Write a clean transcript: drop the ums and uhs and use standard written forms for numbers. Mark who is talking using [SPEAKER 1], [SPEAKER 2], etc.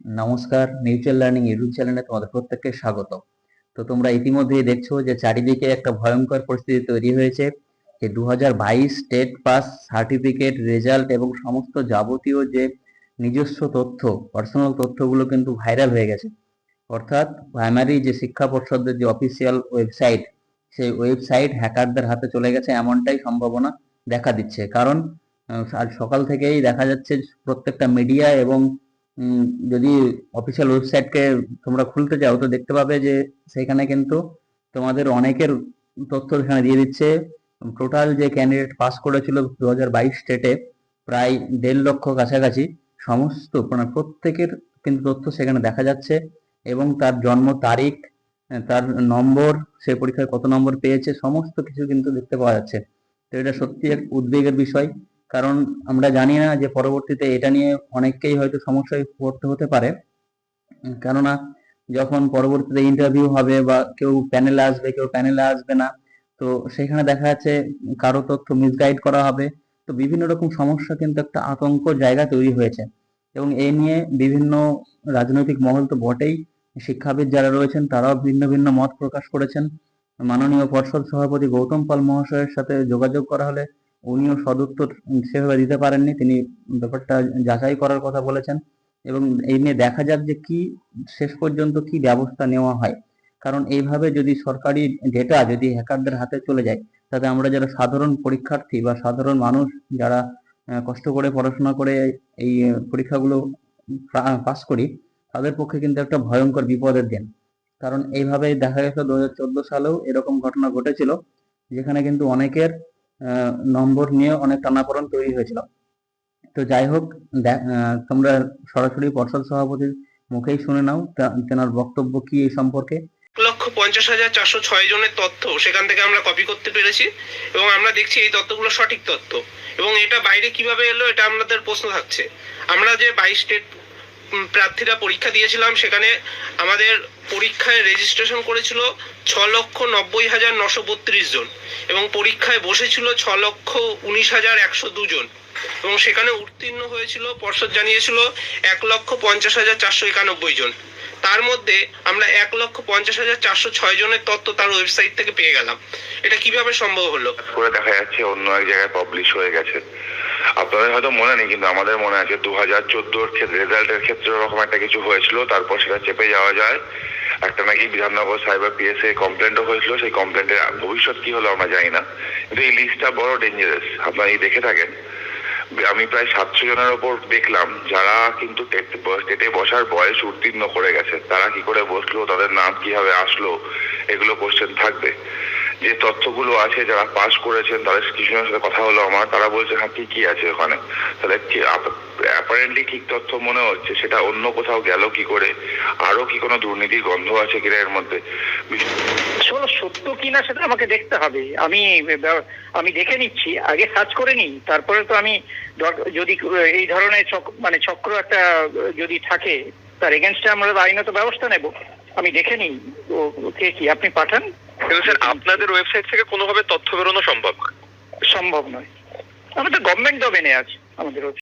[SPEAKER 1] নমস্কার, mutual learning YouTube চ্যানেলে তোমাদের প্রত্যেককে স্বাগত। তো তোমরা ইতিমধ্যেই দেখছো যে চারিদিকে একটা ভয়ঙ্কর পরিস্থিতি তৈরি হয়েছে, যে 2022 স্টেট পাস সার্টিফিকেট রেজাল্ট এবং সমস্ত যাবতীয় যে নিজস্ব তথ্য, পার্সোনাল তথ্যগুলো কিন্তু ভাইরাল হয়ে গেছে। অর্থাৎ প্রাইমারি যে শিক্ষা পর্ষদের যে অফিসিয়াল ওয়েবসাইট, সেই ওয়েবসাইট হ্যাকারদের হাতে চলে গেছে এমনটাই সম্ভাবনা দেখা দিচ্ছে। কারণ আজ সকাল থেকেই দেখা যাচ্ছে প্রত্যেকটা মিডিয়া এবং যদি অফিসিয়াল ওয়েবসাইটকে তোমরা খুলতে যাও তো দেখতে পাবে যে সেখানে কিন্তু তোমাদের অনেকের তথ্য এখানে দিয়ে দিচ্ছে। টোটাল যে ক্যান্ডিডেট পাস করেছিল 2022 স্টেটে প্রায় 1.5 লক্ষ কাছাকাছি, সমস্ত মানে প্রত্যেকের কিন্তু তথ্য সেখানে দেখা যাচ্ছে এবং তার জন্ম তারিখ, তার নম্বর, সে পরীক্ষায় কত নম্বর পেয়েছে, সমস্ত কিছু কিন্তু দেখতে পাওয়া যাচ্ছে। তো এটা সত্যি এক উদ্বেগের বিষয়। কারণ আমরা জানি না যে পরবর্তীতে এটা নিয়ে অনেককেই হয়তো সমস্যায় পড়তে হতে পারে। কেননা যখন পরবর্তীতে ইন্টারভিউ হবে বা কেউ প্যানেলে আসবে, কেউ প্যানেলে আসবে না, তো সেখানে দেখা যাচ্ছে কারো তথ্য মিসগাইড করা হবে। তো বিভিন্ন রকম সমস্যা কিন্তু একটা আতঙ্ক জায়গা তৈরি হয়েছে এবং এই নিয়ে বিভিন্ন রাজনৈতিক মহল তো বটেই, শিক্ষাবিদ যারা রয়েছেন তারাও ভিন্ন ভিন্ন মত প্রকাশ করেছেন। মাননীয় পর্ষদ সভাপতি গৌতম পাল মহাশয়ের সাথে যোগাযোগ করা হলে উনিও সদুত্তর সেভাবে দিতে পারেননি। তিনি ব্যাপারটা যাচাই করার কথা বলেছেন এবং এই নিয়ে দেখা যাক যে কি শেষ পর্যন্ত কি ব্যবস্থা নেওয়া হয়। কারণ এইভাবে যদি সরকারি ডেটা যদি হ্যাকারদের হাতে চলে যায়, তাতে আমরা যারা সাধারণ পরীক্ষার্থী বা সাধারণ মানুষ যারা কষ্ট করে পড়াশোনা করে এই পরীক্ষাগুলো পাস করি, তাদের পক্ষে কিন্তু একটা ভয়ঙ্কর বিপদের দিন। কারণ এইভাবে দেখা গেছে 2014 সালেও এরকম ঘটনা ঘটেছিল, যেখানে কিন্তু অনেকের নম্বর নিয়ে অনেক টানাপোড়েন তৈরি হয়েছিল। তো যাই হোক, তোমরা সরাসরি পর্ষদ সভাপতির মুখেই শুনে নাও তেনার বক্তব্য কি এই সম্পর্কে।
[SPEAKER 2] 1,50,406 জনের তথ্য সেখান থেকে আমরা কপি করতে পেরেছি এবং আমরা দেখছি এই তথ্যগুলো সঠিক তথ্য এবং এটা বাইরে কিভাবে এলো এটা আমাদের প্রশ্ন থাকছে। আমরা যে 22 স্টেট প্রার্থীরা পরীক্ষা দিয়েছিলাম সেখানে আমাদের পরীক্ষায় রেজিস্ট্রেশন করেছিল 6,90,932 জন এবং পরীক্ষায় বসেছিল 6,19,102 জন এবং সেখানে উত্তীর্ণ হয়েছিল পর্ষদ জানিয়েছিল 1,50,491 জন। তার মধ্যে আমরা 1,50,406 জনের তথ্য তার ওয়েবসাইট থেকে পেয়ে গেলাম। এটা কিভাবে সম্ভব হলো?
[SPEAKER 3] করে দেখা যাচ্ছে অন্য এক জায়গায় পাবলিশ হয়ে গেছে। আপনাদের হয়তো মনে নেই, কিন্তু আমাদের মনে আছে 2014 রেজাল্টের ক্ষেত্রে ওরকম একটা কিছু হয়েছিল, তারপর সেটা চেপে যাওয়া যায়। একটা নাকি বিধাননগর সাইবার পিএসএ কমপ্লেন্টও হয়েছিল, সেই কমপ্লেন্টের ভবিষ্যৎ কি হলো আমরা জানি না। কিন্তু এই লিস্টটা বড় ডেঞ্জারাস। আপনারা এই দেখে থাকেন, আমি প্রায় 700 জনের ওপর দেখলাম যারা কিন্তু টেটে বসার বয়স উত্তীর্ণ করে গেছে। তারা কি করে বসলো, তাদের নাম কিভাবে আসলো, এগুলো কোশ্চেন থাকবে। যে তথ্যগুলো আছে যারা পাস করেছেন তাদের কিছুজনের সাথে কথা হলো আমার, তারা বলছে হ্যাঁ কি আছে ওখানে, তাহলে অ্যাপারেন্টলি ঠিক তথ্য মনে হচ্ছে, সেটা অন্য কোথাও গেল কি করে, আরো কি কোনো দুর্নীতির গন্ধ আছে কিনা এর মধ্যে।
[SPEAKER 4] সত্য কিনা সেটা আমাকে দেখতে হবে। আমি দেখে নিচ্ছি, আগে সার্চ করে নিই, তারপরে তো আমি যদি এই ধরনের চক্র একটা যদি থাকে তার এগেনস্টে আমরা আইনত ব্যবস্থা নেব। আমি দেখে নিই কে কি, আপনি পাঠান।
[SPEAKER 2] কিন্তু স্যার আপনাদের ওয়েবসাইট থেকে কোনোভাবে তথ্য বেরোনো সম্ভব নয়।
[SPEAKER 4] সম্ভব নয়, আমাদের গভর্নমেন্ট ডোমেনে আছে আমাদের।